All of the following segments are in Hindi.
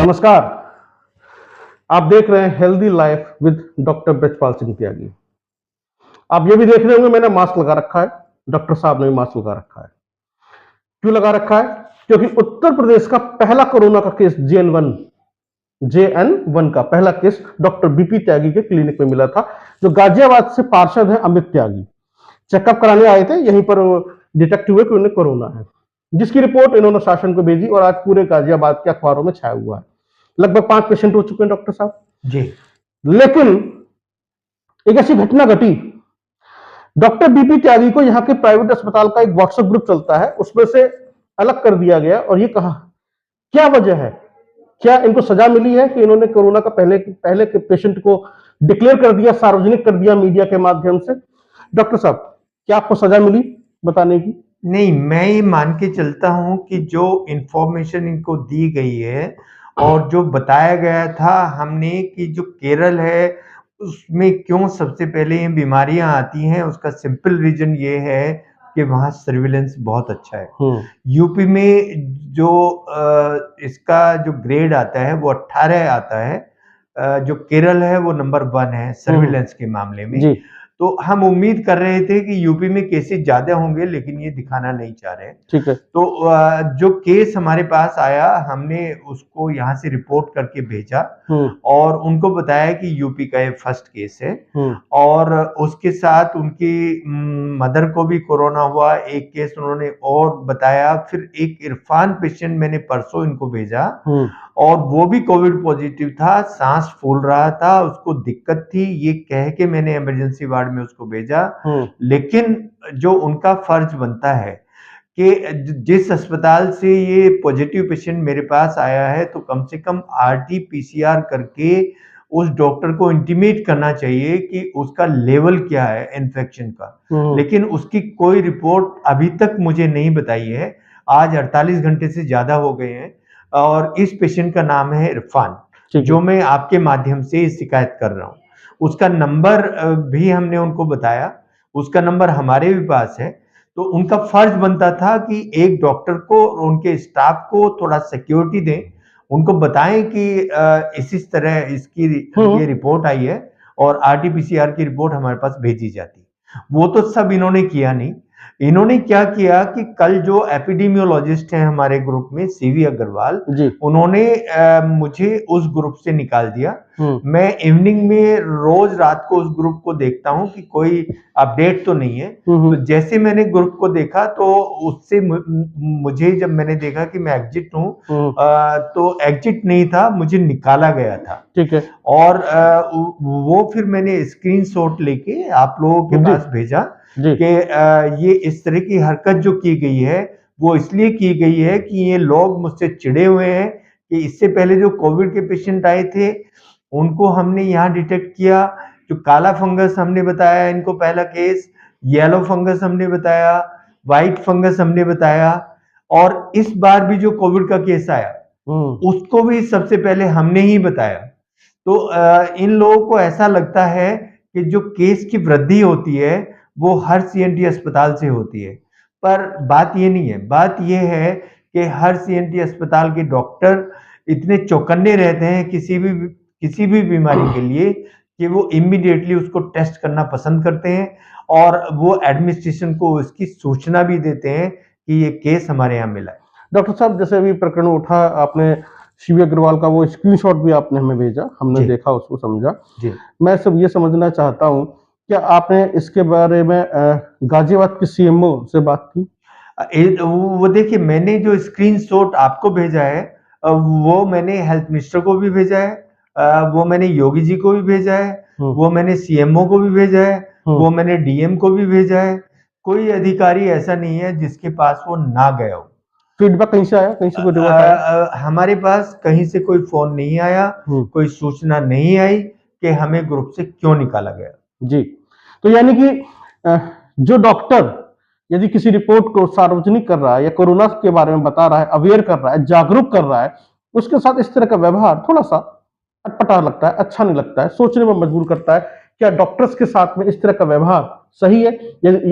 नमस्कार। आप देख रहे हैं healthy life with doctor Brajpal Singh Tyagi. आप ये भी देख रहे होंगे मैंने मास्क लगा रखा है, डॉक्टर साहब ने भी मास्क लगा रखा है। क्यों लगा रखा है? क्योंकि उत्तर प्रदेश का पहला कोरोना का केस JN1 का पहला केस डॉक्टर बीपी त्यागी के क्लिनिक में मिला था, जो गाजियाबाद से पार्षद है अमित त्यागी। चेकअप कराने आए थे, यहीं पर डिटेक्ट हुए कि उन्हें कोरोना है, जिसकी रिपोर्ट इन्होंने शासन को भेजी और आज पूरे गाजियाबाद के अखबारों में छाया हुआ है। लगभग 5 पेशेंट हो चुके हैं डॉक्टर साहब जी। लेकिन एक ऐसी घटना घटी, डॉक्टर बीपी त्यागी को यहाँ के प्राइवेट अस्पताल का एक व्हाट्सएप ग्रुप चलता है, उसमें से अलग कर दिया गया और ये कहा क्या वजह है? क्या इनको सजा मिली है कि इन्होंने कोरोना का पहले के पेशेंट को डिक्लेयर कर दिया, सार्वजनिक कर दिया मीडिया के माध्यम से? डॉक्टर साहब, क्या आपको सजा मिली बताने की? नहीं, मैं ये मान के चलता हूं कि जो इंफॉर्मेशन इनको दी गई है और जो बताया गया था हमने कि जो केरल है उसमें क्यों सबसे पहले ये बीमारियां आती हैं, उसका सिंपल रीजन ये है कि वहाँ सर्विलेंस बहुत अच्छा है। यूपी में जो इसका जो ग्रेड आता है वो 18 आता है, जो केरल है वो नंबर 1 है सर्विलेंस के मामले में। जी। तो हम उम्मीद कर रहे थे कि यूपी में केसेस ज्यादा होंगे, लेकिन ये दिखाना नहीं चाह रहे। ठीक है। तो जो केस हमारे पास आया, हमने उसको यहाँ से रिपोर्ट करके भेजा और उनको बताया कि यूपी का ये फर्स्ट केस है और उसके साथ उनकी मदर को भी कोरोना हुआ, एक केस उन्होंने और बताया। फिर एक इरफान पेशेंट मैंने परसों इनको भेजा और वो भी कोविड पॉजिटिव था, सांस फूल रहा था, उसको दिक्कत थी, ये कह के मैंने इमरजेंसी वार्ड में उसको भेजा। लेकिन जो उनका फर्ज बनता है कि जिस अस्पताल से ये पॉजिटिव पेशेंट मेरे पास आया है, तो कम से कम RT-PCR करके उस डॉक्टर को इंटीमेट करना चाहिए कि उसका लेवल क्या है इन्फेक्शन का। लेकिन उसकी कोई रिपोर्ट अभी तक मुझे नहीं बताई है। आज 48 घंटे से ज्यादा हो गए हैं और इस पेशेंट का नाम है इरफान, जो मैं आपके माध्यम से शिकायत कर रहा हूँ। उसका नंबर भी हमने उनको बताया, उसका नंबर हमारे भी पास है। तो उनका फर्ज बनता था कि एक डॉक्टर को और उनके स्टाफ को थोड़ा सिक्योरिटी दें, उनको बताएं कि इस तरह इसकी ये रिपोर्ट आई है और RT-PCR की रिपोर्ट हमारे पास भेजी जाती। वो तो सब इन्होंने किया नहीं। इन्होंने क्या किया कि कल जो एपिडेमियोलॉजिस्ट हैं हमारे ग्रुप में, CV अग्रवाल, उन्होंने मुझे उस ग्रुप से निकाल दिया। मैं इवनिंग में रोज रात को उस ग्रुप को देखता हूं कि कोई अपडेट तो नहीं है। तो जैसे मैंने ग्रुप को देखा तो उससे मुझे, जब मैंने देखा कि मैं एग्जिट हूं, तो एग्जिट नहीं था, मुझे निकाला गया था। ठीक है। और वो फिर मैंने स्क्रीनशॉट लेके आप लोगों के पास भेजा कि ये इस तरह की हरकत जो की गई है वो इसलिए की गई है कि ये लोग मुझसे चिढ़े हुए हैं कि इससे पहले जो कोविड के पेशेंट आए थे उनको हमने यहाँ डिटेक्ट किया, जो काला फंगस हमने बताया इनको पहला केस, येलो फंगस हमने बताया, व्हाइट फंगस हमने बताया, और इस बार भी जो कोविड का केस आया उसको भी सबसे पहले हमने ही बताया। तो इन लोगों को ऐसा लगता है कि जो केस की वृद्धि होती है वो हर CNT अस्पताल से होती है, पर बात ये नहीं है। बात ये है कि हर CNT अस्पताल के डॉक्टर इतने चौकन्ने रहते हैं किसी भी बीमारी के लिए कि वो इमीडिएटली उसको टेस्ट करना पसंद करते हैं और वो एडमिनिस्ट्रेशन को इसकी सूचना भी देते हैं कि ये केस हमारे यहाँ मिला है। डॉक्टर साहब, जैसे अभी प्रकरण उठा, आपने CV अग्रवाल का वो स्क्रीनशॉट भी आपने हमें भेजा, हमने देखा, उसको समझा। मैं सब ये समझना चाहता हूँ, क्या आपने इसके बारे में गाजियाबाद के CMO से बात की? वो देखिए, मैंने जो स्क्रीनशॉट आपको भेजा है वो मैंने हेल्थ मिनिस्टर को भी भेजा है, वो मैंने योगी जी को भी भेजा है, वो मैंने CMO को भी भेजा है, वो मैंने DM को भी भेजा है। कोई अधिकारी ऐसा नहीं है जिसके पास वो ना गया हो। फीडबैक कहीं से आया? कहीं से कोई रिपोर्ट आया? हमारे पास कहीं से कोई फोन नहीं आया, कोई सूचना नहीं आई कि हमें ग्रुप से क्यों निकाला गया। जी, तो यानी कि जो डॉक्टर यदि किसी रिपोर्ट को सार्वजनिक कर रहा है या कोरोना के बारे में बता रहा है, अवेयर कर रहा है, जागरूक कर रहा है, उसके साथ इस तरह का व्यवहार थोड़ा सा अटपटा लगता है, अच्छा नहीं लगता है, सोचने में मजबूर करता है। क्या डॉक्टर्स के साथ में इस तरह का व्यवहार सही है?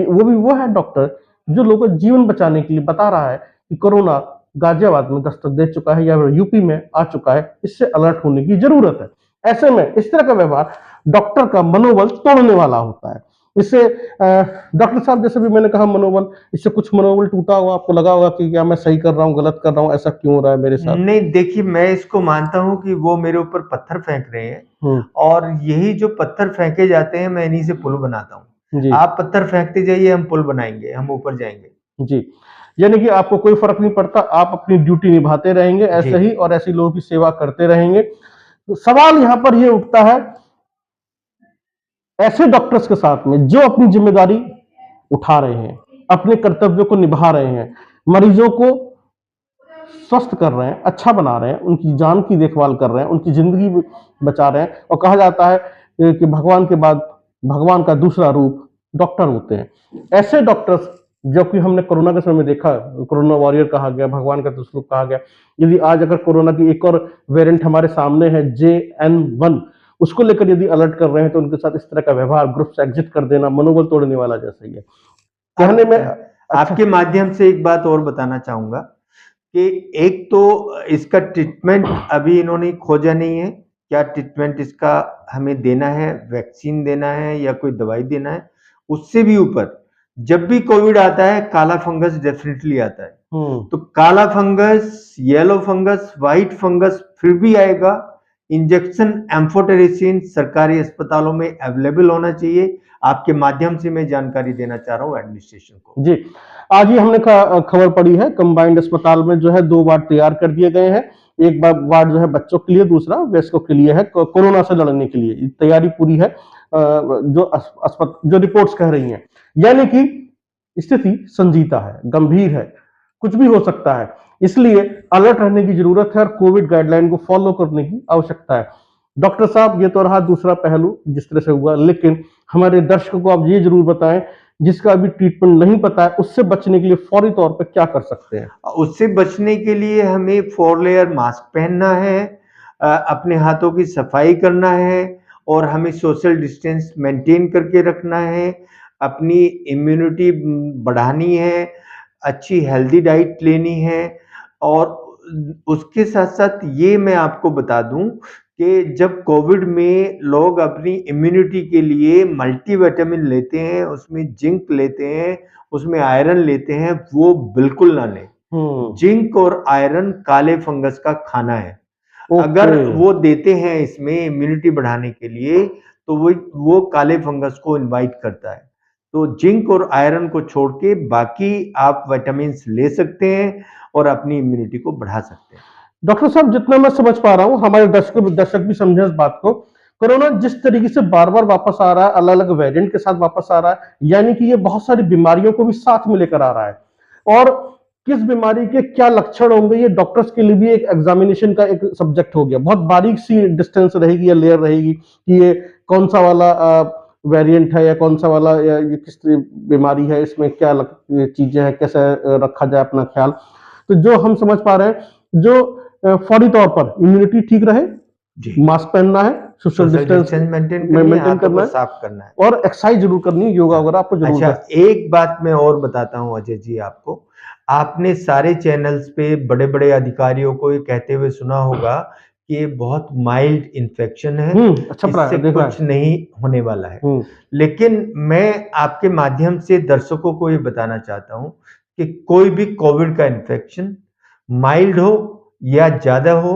वो भी वो है डॉक्टर जो लोगों का जीवन बचाने के लिए बता रहा है कि कोरोना गाजियाबाद में दस्तक दे चुका है या यूपी में आ चुका है। इससे अलर्ट होने की जरूरत है। ऐसे में इस तरह का व्यवहार डॉक्टर का मनोबल तोड़ने वाला होता है। इससे डॉक्टर साहब, जैसे भी मैंने कहा मनोबल, इससे कुछ मनोबल टूटा हुआ आपको लगा होगा कि क्या मैं सही कर रहा हूँ, गलत कर रहा हूँ, ऐसा क्यों हो रहा है मेरे साथ? नहीं, देखिए, मैं इसको मानता हूँ कि वो मेरे ऊपर पत्थर फेंक रहे हैं और यही जो पत्थर फेंके जाते हैं मैं इन्हीं से पुल बनाता हूँ। जी आप पत्थर फेंकते जाइए, हम पुल बनाएंगे, हम ऊपर जाएंगे। जी, यानी कि आपको कोई फर्क नहीं पड़ता, आप अपनी ड्यूटी निभाते रहेंगे जी। ऐसे ही, और ऐसे लोगों की सेवा करते रहेंगे। तो सवाल यहाँ पर ये उठता है ऐसे डॉक्टर्स के साथ में जो अपनी जिम्मेदारी उठा रहे हैं, अपने कर्तव्यों को निभा रहे हैं, मरीजों को स्वस्थ कर रहे हैं, अच्छा बना रहे हैं, उनकी जान की देखभाल कर रहे हैं, उनकी जिंदगी बचा रहे हैं। और कहा जाता है कि भगवान के बाद भगवान का दूसरा रूप डॉक्टर होते हैं। ऐसे डॉक्टर्स, जो कि हमने कोरोना के समय में देखा, कोरोना वॉरियर कहा गया, भगवान का दूसरा रूप कहा गया। यदि आज अगर कोरोना की एक और वेरिएंट हमारे सामने है JN1, उसको लेकर यदि अलर्ट कर रहे हैं तो उनके साथ इस तरह का व्यवहार, ग्रुप से एग्जिट कर देना, मनोबल तोड़ने वाला जैसा ही है। कहने में आपके माध्यम से एक बात और बताना चाहूंगा कि एक तो इसका ट्रीटमेंट अभी इन्होंने खोजा नहीं है। क्या ट्रीटमेंट इसका हमें देना है, वैक्सीन देना है या कोई दवाई देना है? उससे भी ऊपर, जब भी कोविड आता है काला फंगस डेफिनेटली आता है। तो काला fungus, yellow fungus, white fungus फिर भी आएगा। इंजेक्शन एम्फोटेरिसिन सरकारी अस्पतालों में अवेलेबल होना चाहिए। आपके माध्यम से मैं जानकारी देना चाह रहा हूँ एडमिनिस्ट्रेशन को। जी, आज ही हमने खबर पड़ी है, कंबाइंड अस्पताल में जो है 2 वार्ड तैयार कर दिए गए हैं। एक वार्ड जो है बच्चों के लिए, दूसरा वयस्कों के लिए है, कोरोना से लड़ने के लिए तैयारी पूरी है। जो रिपोर्ट्स कह रही हैं, यानी कि स्थिति संजीता है, गंभीर है, कुछ भी हो सकता है। इसलिए अलर्ट रहने की जरूरत है और कोविड गाइडलाइन को फॉलो करने की आवश्यकता है। डॉक्टर साहब, ये तो रहा दूसरा पहलू जिस तरह से हुआ, लेकिन हमारे दर्शकों को आप ये जरूर बताएं, जिसका अभी ट्रीटमेंट नहीं पता है, उससे बचने के लिए फौरी तौर पर क्या कर सकते हैं? उससे बचने के लिए हमें 4 लेयर मास्क पहनना है, अपने हाथों की सफाई करना है और हमें सोशल डिस्टेंस मेंटेन करके रखना है, अपनी इम्यूनिटी बढ़ानी है, अच्छी हेल्दी डाइट लेनी है। और उसके साथ साथ ये मैं आपको बता दूं कि जब कोविड में लोग अपनी इम्यूनिटी के लिए मल्टीविटामिन लेते हैं, उसमें जिंक लेते हैं, उसमें आयरन लेते हैं, वो बिल्कुल ना लें। जिंक और आयरन काले फंगस का खाना है। अगर वो देते हैं इसमें इम्यूनिटी बढ़ाने के लिए, तो वो काले फंगस को इनवाइट करता है। तो जिंक और आयरन को छोड़ के बाकी आप विटामिन्स ले सकते हैं और अपनी इम्यूनिटी को बढ़ा सकते हैं। डॉक्टर साहब, जितना मैं समझ पा रहा हूँ, हमारे दर्शक भी समझे इस बात को, कोरोना जिस तरीके से बार बार वापस आ रहा है, अलग अलग वेरिएंट के साथ वापस आ रहा है, यानी कि ये बहुत सारी बीमारियों को भी साथ में लेकर आ रहा है। और किस बीमारी के क्या लक्षण होंगे, ये डॉक्टर्स के लिए भी एक एग्जामिनेशन का एक सब्जेक्ट हो गया। बहुत बारीक सी डिस्टेंस रहेगी या लेयर रहेगी कि ये कौन सा वाला वेरिएंट है या कौन सा वाला, या ये किस बीमारी है, इसमें क्या चीजें हैं, कैसे रखा जाए अपना ख्याल। तो जो हम समझ पा रहे हैं, जो फौरी तौर पर इम्यूनिटी ठीक रहे, मास्क पहनना है, सोशल डिस्टेंस मेंटेन करना है, साफ करना है और एक्सरसाइज जरूर करनी है, योगा वगैरह आपको जरूर। अच्छा, एक बात मैं और बताता हूं अजय जी आपको, आपने सारे चैनल्स पे बड़े बड़े अधिकारियों को ये कहते हुए सुना होगा कि ये बहुत माइल्ड इन्फेक्शन है, अच्छा, इससे कुछ नहीं होने वाला है। लेकिन मैं आपके माध्यम से दर्शकों को ये बताना चाहता हूं कि कोई भी कोविड का इन्फेक्शन माइल्ड हो या ज्यादा हो,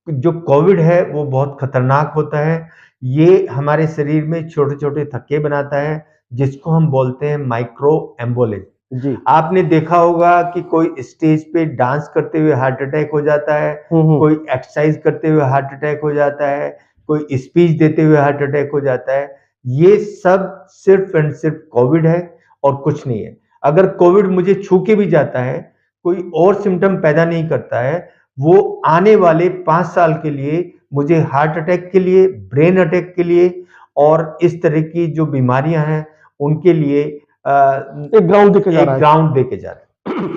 जो कोविड है वो बहुत खतरनाक होता है। ये हमारे शरीर में छोटे छोटे थक्के बनाता है, जिसको हम बोलते हैं माइक्रो एम्बोलिज्म। जी, आपने देखा होगा कि कोई स्टेज पे डांस करते हुए हार्ट अटैक हो जाता है, कोई एक्सरसाइज करते हुए हार्ट अटैक हो जाता है, कोई स्पीच देते हुए हार्ट अटैक हो जाता है। ये सब सिर्फ एंड सिर्फ कोविड है और कुछ नहीं है। अगर कोविड मुझे छू के भी जाता है, कोई और सिम्टम पैदा नहीं करता है, वो आने वाले 5 साल के लिए मुझे हार्ट अटैक के लिए, ब्रेन अटैक के लिए और इस तरह की जो बीमारियां हैं उनके लिए एक ग्राउंड देके जा रहा है।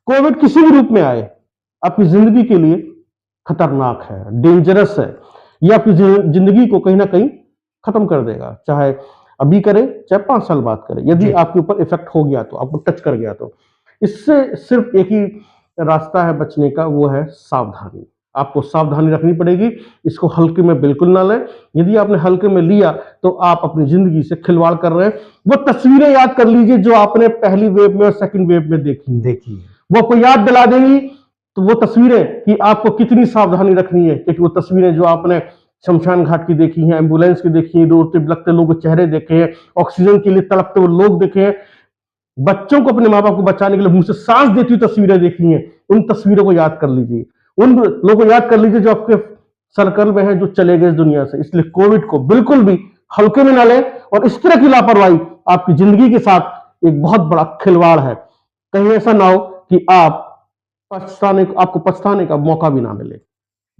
कोविड किसी भी रूप में आए, आपकी जिंदगी के लिए खतरनाक है, डेंजरस है। ये आपकी जिंदगी को कहीं ना कहीं खत्म कर देगा, चाहे अभी करे चाहे 5 साल बाद करे। यदि आपके ऊपर इफेक्ट हो गया तो, आपको टच कर गया तो, इससे सिर्फ एक ही रास्ता है बचने का, वो है सावधानी। आपको सावधानी रखनी पड़ेगी, इसको हल्के में बिल्कुल ना लें। यदि आपने हल्के में लिया तो आप अपनी जिंदगी से खिलवाड़ कर रहे हैं। वो तस्वीरें याद कर लीजिए जो आपने पहली वेव में और सेकंड वेव में देखी, वो आपको याद दिला देंगी। तो वो तस्वीरें कि आपको कितनी सावधानी रखनी है, क्योंकि वो तस्वीरें जो आपने शमशान घाट की देखी हैं, एम्बुलेंस की देखी हैं, रोड पे बिलखते लोगों के चेहरे देखे हैं, ऑक्सीजन के लिए तड़पते हुए लोग देखे हैं, बच्चों को अपने माँ बाप को बचाने के लिए मुंह से सांस देती हुई तस्वीरें देखी हैं। उन तस्वीरों को याद कर लीजिए, उन लोगों को याद कर लीजिए जो आपके सर्कल में है, जो चले गए इस दुनिया से। इसलिए कोविड को बिल्कुल भी हल्के में ना लें, और इस तरह की लापरवाही आपकी जिंदगी के साथ एक बहुत बड़ा खिलवाड़ है। कहीं ऐसा ना हो कि आपको पछताने का मौका भी ना मिले।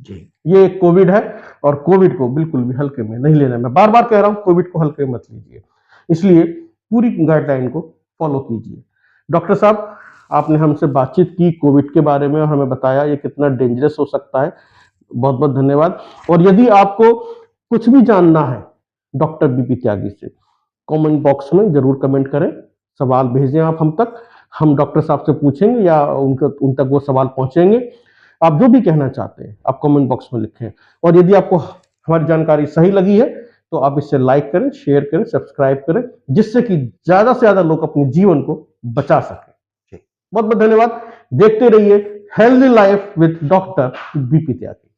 जी, ये कोविड है, और कोविड को बिल्कुल भी हल्के में नहीं लेना। मैं बार बार कह रहा हूं, कोविड को हल्के में मत लीजिए। इसलिए पूरी गाइडलाइन को फॉलो कीजिए। डॉक्टर साहब, आपने हमसे बातचीत की कोविड के बारे में और हमें बताया ये कितना डेंजरस हो सकता है। बहुत बहुत धन्यवाद। और यदि आपको कुछ भी जानना है डॉक्टर बीपी त्यागी से, कमेंट बॉक्स में जरूर कमेंट करें, सवाल भेजें आप हम तक, हम डॉक्टर साहब से पूछेंगे या उन तक वो सवाल पहुंचेंगे। आप जो भी कहना चाहते हैं आप कमेंट बॉक्स में लिखें। और यदि आपको हमारी जानकारी सही लगी है तो आप इसे लाइक करें, शेयर करें, सब्सक्राइब करें, जिससे कि ज्यादा से ज्यादा लोग अपने जीवन को बचा सकें। बहुत बहुत धन्यवाद। देखते रहिए healthy life with doctor BP Tyagi.